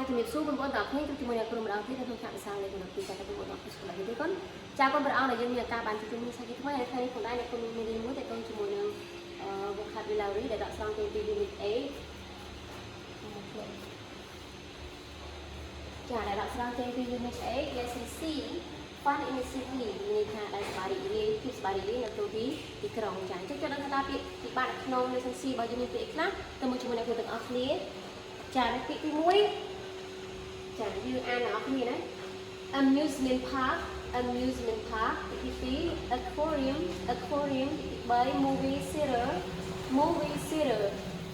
ជំរាបសួរបងប្អូនទាំងអស់គ្នាជាមួយនឹងក្រុមម្ដងទៀតនៅក្នុងការផ្សាយលេខ9ពីការទៅបងប្អូនអរគុណស្គាល់ទេកូនចាកូនប្រអងដែលយើងមានឱកាសបានជួបជុំគ្នាសាជាថ្មីហើយថ្ងៃនេះផងដែរអ្នកគុំមានរឿងមួយដែលទៅជាមួយនឹងvocabulary ដែលដកស្រង់ពី unit 8ចាដែលដកស្រង់ចេញពី unit 8 lesson C fun in the city មានថាដែលសប្បាយរីករាយភាពសប្បាយរីករាយនៅទីក្រុងចាអញ្ចឹងចូលដល់ថាពាក្យពីបានក្នុង lesson C របស់ unit 8ខ្លះទៅមួយជាមួយនឹងទាំងអស់គ្នាចាពាក្យទី1ចាយើងអានទាំងអស់គ្នាណា amusement park ទី2 aquarium ទី3 movie theater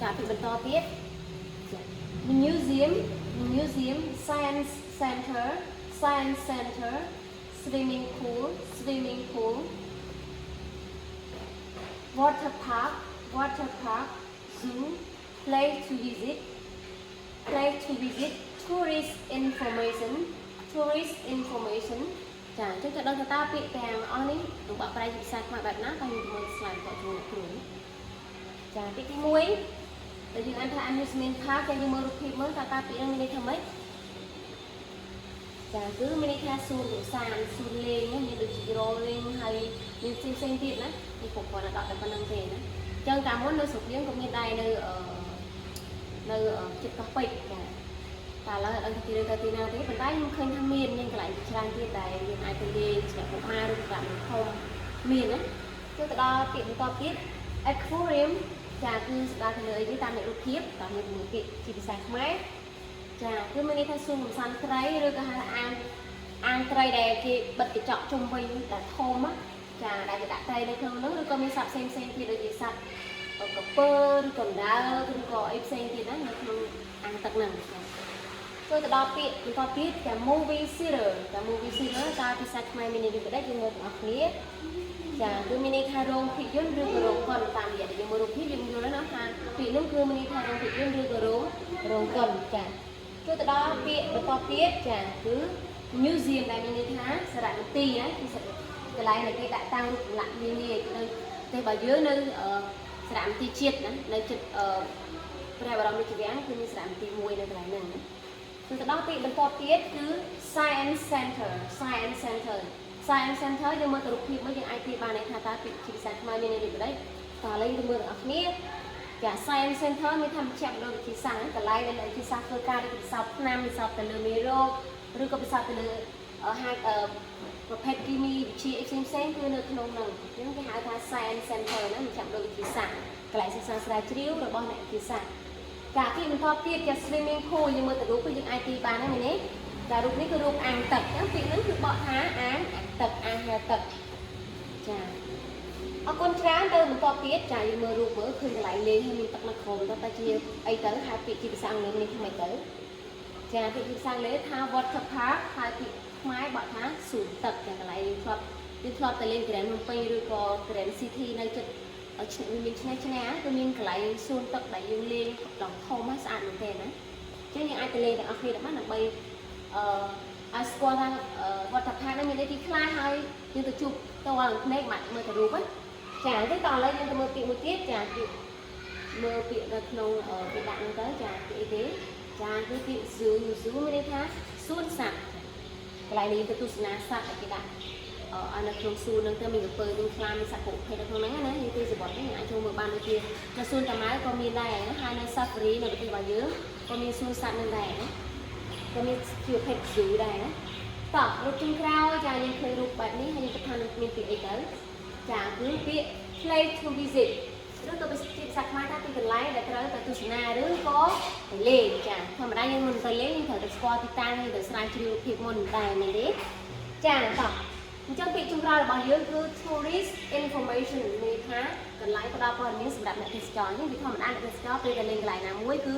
ចាពីបន្តទៀតចា museum science center swimming pool water park zoo place to visit tourist information ចាអញ្ចឹងទៅដល់តាពាក្យទាំងអស់នេះនឹងបកប្រែជាភាសាខ្មែរបែបណាក៏យើងមើល slide តជាមួយគ្រូចាពាក្យទី1ដែលយើងអានថា amusement park គេយើងមើលរូបភាពមើលតើពាក្យនេះមានន័យថាម៉េចចាគឺមានន័យថាសួនកម្សាន្តសួនលេងមានដូចជា rolling ហើយមានផ្សេងទៀតណានេះពួកគាត់ដល់តែប៉ុណ្្នឹងទេណាអញ្ចឹងតាមមុននៅស្រុកយើងក៏មានដែរនៅចិត្តកោះពេជ្រចាតែឡើយអត់ដឹងថាទៅទីណាទេប៉ុន្តែខ្ញុំឃើញថាមានកន្លែងច្រើនទៀតដែលយើងអាចទៅលេងជាមួយកុមារឬក៏ធំមានណាគឺទៅដល់ពាក្យបន្តទៀត aquarium ចាគឺស្ដាប់ទៅលើអីតាមរូបភាពតាមមួយពាក្យជាភាសាខ្មែរចាគឺមានន័យថាសួនកំសាន្តត្រីឬក៏ហៅអាងត្រីដែលគេបិទកញ្ចក់ជុំវិញតែធំចាដែលគេដាក់ត្រីនៅក្នុងនោះឬក៏មានសត្វផ្សេងទៀតដូចជាសត្វកពើឬក៏ដើរឬក៏អីផ្សេងទៀតណានៅក្នុងអាងទឹកហ្នឹងចូលទៅដល់ពាក្យបន្តទៀតចា movie theater តើភាសាខ្មែរមានន័យដូចនេះយើងមើលទាំងអស់គ្នាចាគឺមានន័យថារោងភាពយន្តឬក៏រោងកុនតាមរយៈយើងមើលរូបភាពយើងយល់ហើយណាថាពាក្យនោះគឺមានន័យថារោងភាពយន្តឬក៏រោងកុនចាចូលទៅដល់ពាក្យបន្តទៀតចាគឺ museum ដែលមានន័យថាសារមន្ទីរណាគឺកន្លែងដែលគេដាក់តាំងរូបចម្លាក់នានានៅតែបើយើងនៅសារមន្ទីរជាតិណានៅចិត្តព្រះបរមរាជវាំងគឺមានសារមន្ទីរមួយនៅកន្លែងហ្នឹងណាចូលទៅដល់ពាក្យបន្តទៀតគឺ science center យើងមើលទៅរូបភាពមកយើងអាចនិយាយបានថាតើពាក្យភាសាខ្មែរមានន័យដូចនេះតើឥឡូវយើងមើលទាំងអស់គ្នាចា science center មានថាមជ្ឈមណ្ឌលវិទ្យាសាស្ត្រកន្លែងដែលវិទ្យាសាស្ត្រធ្វើការពិសោធន៍ថ្នាំពិសោធន៍ទៅលើមេរោគឬក៏ពិសោធន៍ទៅលើប្រភេទគីមីវិទ្យាផ្សេងគឺនៅក្នុងហ្នឹងអញ្ចឹងគេហៅថា science center ណាមជ្ឈមណ្ឌលវិទ្យាសាស្ត្រកន្លែងសិក្សាស្រាវជ្រាវរបស់អ្នកវិទ្យាសាស្ត្រចាពាក្យបន្តទៀតជា swimming pool យើងមើលទៅរូបគឺយើងអាចទីបានហ្នឹងនេះចារូបនេះគឺរូបអាងទឹកអញ្ចឹងពាក្យហ្នឹងគឺបកថាអាងទឹកអាងហែលទឹកចាអរគុណច្រើនទៅបន្តទៀតចាយើងមើលរូបមើលឃើញកន្លែងលេងហើយមានទឹកនៅក្រោមទៅជាអីទៅហៅពាក្យជាភាសាអង់គ្លេសនេះថ្មីទៅចាពាក្យជាភាសាអង់គ្លេសថា water park ហើយពាក្យខ្មែរបកថាសួនទឹកចាកន្លែងយើងធ្លាប់ទៅលេង Grand ភ្នំពេញឬក៏ Grand City នៅចិត្តមានឆ្នេរគឺមានកន្លែងសួនទឹកដែលយើងលេងឡងធំហើយស្អាតមែនទេណាអញ្ចឹងយើងអាចទៅលេងទាំងអស់គ្នាបានដើម្បីឲ្យស្គាល់ថាវត្តផាកនេះមានអីទីខ្លះហើយយើងទៅជួបតើភ្នែកមកមើលទៅរូបចាអញ្ចឹងតោះឥឡូវយើងទៅមើលពាក្យមួយទៀតចាមើលពាក្យនៅក្នុងពាក្យដាក់ហ្នឹងទៅចាពាក្យអីទេចាគឺពាក្យ zoo មានន័យថាសួនសត្វកន្លែងនេះទៅទស្សនាសត្វដែលគេដាក់នៅក្នុងសួនហ្នឹងទៅមានក្រពើមានខ្លាមានសត្វប្រភេទនៅក្នុងហ្នឹងណាយើងទេសបត់នេះអាចចូលមើលបានដូចជានៅសួនតាម៉ៅក៏មានដែរណាហើយនៅ Safari នៅប្រទេសរបស់យើងក៏មានសួនសត្វនឹងដែរណាក៏មានជាប្រភេទ zoo ដែរណាតោះរូបជុំក្រោយចាយើងឃើញរូបបែបនេះហើយយើងគិតថានឹងមានពាក្យអីទៅចាគឺពាក្យ place to visit ឬក៏ជាភាសាខ្មែរថាទីកន្លែងដែលត្រូវទៅទស្សនាឬក៏ទៅលេងចាធម្មតាយើងមិនទៅលេងយើងត្រូវទៅស្គាល់ទីតាំងហើយទៅស្រាវជ្រាវភាពមុនតែមែនទេចាតោះអញ្ចឹងពាក្យចុងក្រោយរបស់យើងគឺ tourist information មានថាកន្លែងផ្ដល់ព័ត៌មានសម្រាប់អ្នកទេសចរនេះវាធម្មតាអ្នកទេសចរពេលទៅលេងកន្លែងណាមួយគឺ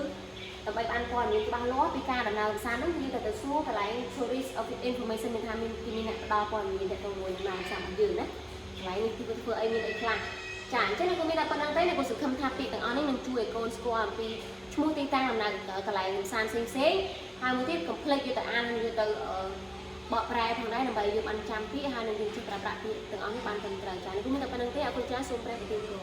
ដើម្បីបានព័ត៌មានច្បាស់លាស់ពីការដំណើរកម្សាន្តនោះយើងទៅសួរកន្លែង tourist information មានថាមានអ្នកផ្ដល់ព័ត៌មានទៅមួយដំណើរកម្សាន្តរបស់យើងណាកន្លែងនេះគឺធ្វើអីមានអីខ្លះចាអញ្ចឹងក៏មានតែប៉ុណ្្នឹងទេអ្នកក៏សង្ឃឹមថាពាក្យទាំងអស់នេះនឹងជួយឲ្យកូនស្គាល់អំពីឈ្មោះទីតាំងដំណើរកន្លែងកម្សាន្តផ្សេងហើយមួយទៀតកុំភ្លេចយកទៅអានយកទៅបកប្រែផងដែរដើម្បីយើងបានចាំពាក្យហើយនឹងយើងចេះប្រើប្រាស់ពាក្យទាំងអស់នេះបានត្រឹមត្រូវចា៎នេះគឺមានតែប៉ុណ្្នឹងទេអរគុណច្រើនសូមព្រះប្រទានពរ